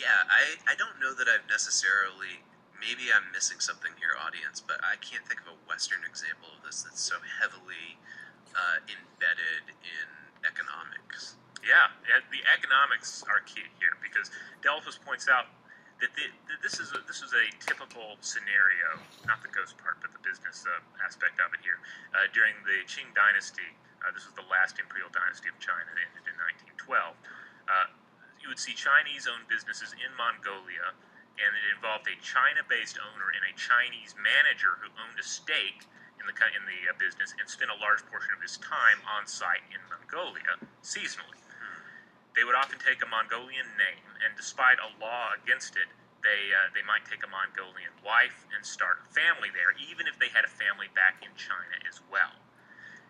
Yeah, I don't know that I've necessarily. Maybe I'm missing something here, audience, but I can't think of a Western example of this that's so heavily embedded in economics. Yeah, the economics are key here because Delphus points out that this is a typical scenario, not the ghost part, but the business aspect of it here. During the Qing Dynasty, this was the last imperial dynasty of China, that ended in 1912. You would see Chinese-owned businesses in Mongolia, and it involved a China-based owner and a Chinese manager who owned a stake in the business and spent a large portion of his time on site in Mongolia seasonally. They would often take a Mongolian name, and despite a law against it, they might take a Mongolian wife and start a family there, even if they had a family back in China as well.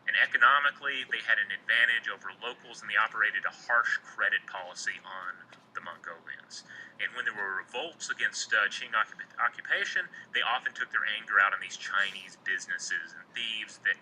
And economically, they had an advantage over locals, and they operated a harsh credit policy on the Mongolians. And when there were revolts against Qing occupation, they often took their anger out on these Chinese businesses and thieves that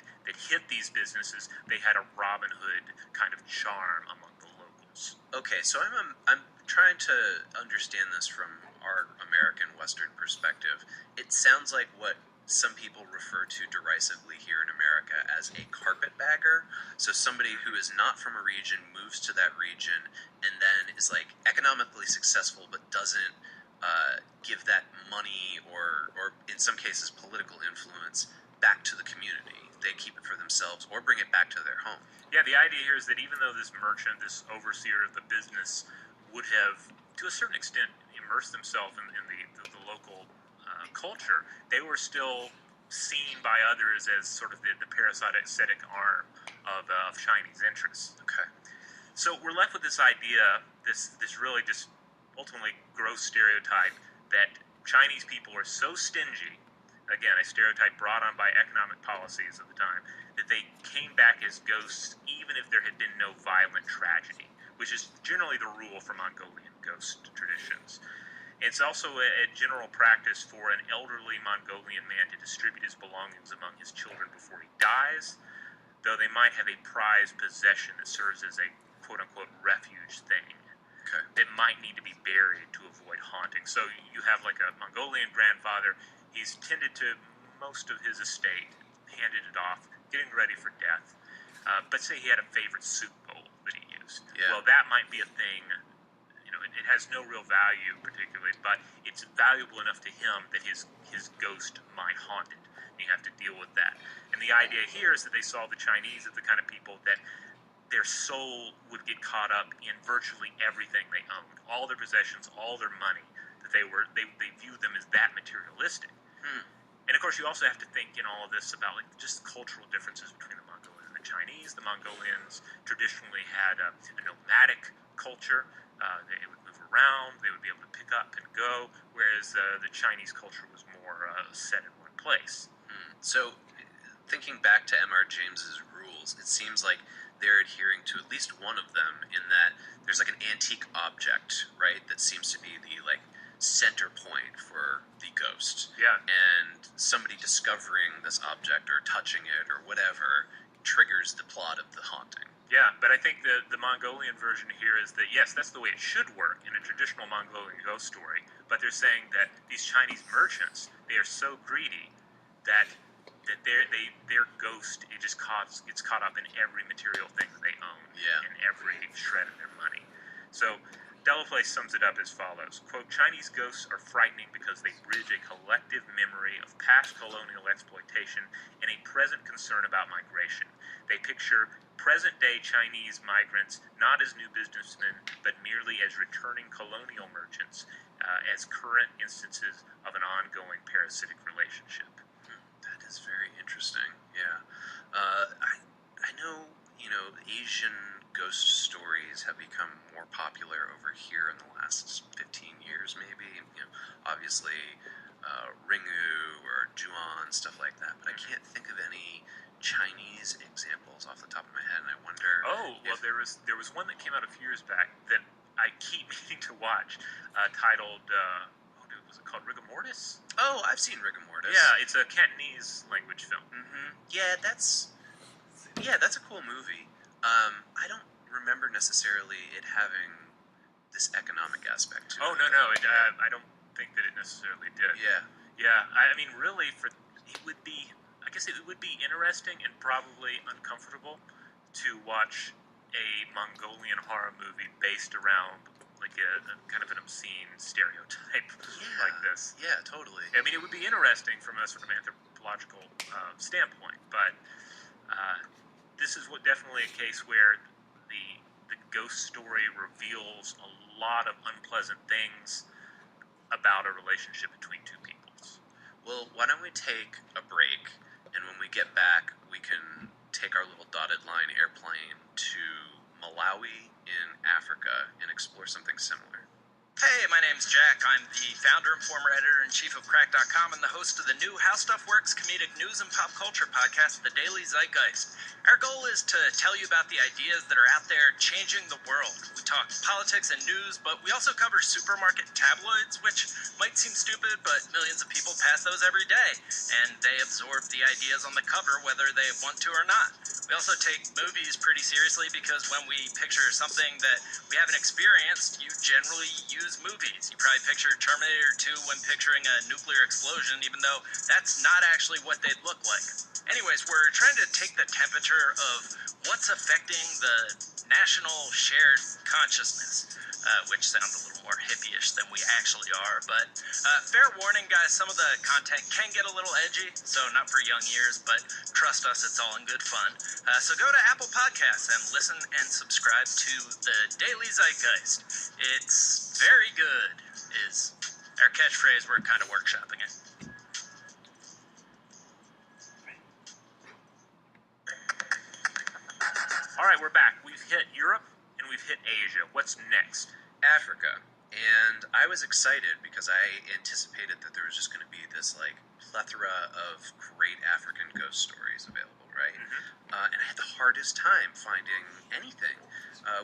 hit these businesses. They had a Robin Hood kind of charm among the locals. Okay, so I'm trying to understand this from our American Western perspective. It sounds like what some people refer to derisively here in America as a carpetbagger. So somebody who is not from a region moves to that region and then is like economically successful but doesn't give that money or in some cases political influence back to the community. They keep it for themselves or bring it back to their home. Yeah, the idea here is that even though this merchant, this overseer of the business, would have, to a certain extent, immersed themselves in the local culture, they were still seen by others as sort of the parasitic arm of Chinese interests. Okay. So we're left with this idea, this really just ultimately gross stereotype that Chinese people are so stingy, again, a stereotype brought on by economic policies of the time, that they came back as ghosts even if there had been no violent tragedy, which is generally the rule for Mongolian ghost traditions. It's also a general practice for an elderly Mongolian man to distribute his belongings among his children before he dies, though they might have a prized possession that serves as a quote-unquote refuge thing. Okay. That might need to be buried to avoid haunting. So you have like a Mongolian grandfather, he's tended to most of his estate, handed it off, getting ready for death. But say he had a favorite soup bowl that he used. Yeah. Well, that might be a thing. It has no real value particularly, but it's valuable enough to him that his ghost might haunt it. You have to deal with that. And the idea here is that they saw the Chinese as the kind of people that their soul would get caught up in virtually everything they owned, all their possessions, all their money. That they viewed them as that materialistic. And of course, you also have to think in all of this about like just cultural differences between the Mongolians and the Chinese. The Mongolians traditionally had a nomadic culture. They would move around. They would be able to pick up and go, whereas the Chinese culture was more set in one place. So, thinking back to M.R. James's rules, it seems like they're adhering to at least one of them in that there's like an antique object, right, that seems to be the like center point for the ghost. Yeah. And somebody discovering this object or touching it or whatever triggers the plot of the haunting. Yeah, but I think the Mongolian version here is that, yes, that's the way it should work in a traditional Mongolian ghost story, but they're saying that these Chinese merchants, they are so greedy that their ghost, it just gets caught up in every material thing that they own. Yeah. And every shred of their money. So Delaplace sums it up as follows, quote, Chinese ghosts are frightening because they bridge a collective memory of past colonial exploitation and a present concern about migration. They picture present-day Chinese migrants not as new businessmen, but merely as returning colonial merchants, as current instances of an ongoing parasitic relationship. That is very interesting. Yeah. I know, Asian ghost stories have become more popular over here in the last 15 years, maybe. Obviously, Ringu or Juon, stuff like that. But I can't think of any Chinese examples off the top of my head, and I wonder. Oh, well, there was one that came out a few years back that I keep meaning to watch, titled, was it called Rigor Mortis? Oh, I've seen Rigor Mortis. Yeah, it's a Cantonese language film. Yeah, that's a cool movie. I don't remember necessarily it having this economic aspect to Oh, it. no. I don't think that it necessarily did. Yeah. Yeah, I mean, really, it would be, I guess it would be interesting and probably uncomfortable to watch a Mongolian horror movie based around like a kind of an obscene stereotype like this. Yeah, totally. I mean, it would be interesting from a sort of anthropological standpoint, but this is definitely a case where the ghost story reveals a lot of unpleasant things about a relationship between two peoples. Well, why don't we take a break, and when we get back, we can take our little dotted line airplane to Malawi in Africa and explore something similar. Hey, my name's Jack. I'm the founder and former editor-in-chief of Crack.com and the host of the new How Stuff Works comedic news and pop culture podcast, The Daily Zeitgeist. Our goal is to tell you about the ideas that are out there changing the world. We talk politics and news, but we also cover supermarket tabloids, which might seem stupid, but millions of people pass those every day, and they absorb the ideas on the cover whether they want to or not. We also take movies pretty seriously because when we picture something that we haven't experienced, you generally use movies. You probably picture Terminator 2 when picturing a nuclear explosion, even though that's not actually what they'd look like. Anyways, we're trying to take the temperature of what's affecting the national shared consciousness, which sounds a little more hippie-ish than we actually are. But fair warning, guys, some of the content can get a little edgy, so not for young ears, but trust us, it's all in good fun. So go to Apple Podcasts and listen and subscribe to The Daily Zeitgeist. It's very good, is our catchphrase. We're kind of workshopping it. All right, we're back. We've hit Europe and we've hit Asia. What's next? Africa. And I was excited because I anticipated that there was just going to be this like plethora of great African ghost stories available, right? And I had the hardest time finding anything.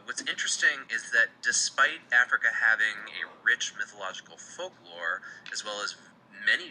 What's interesting is that despite Africa having a rich mythological folklore, as well as many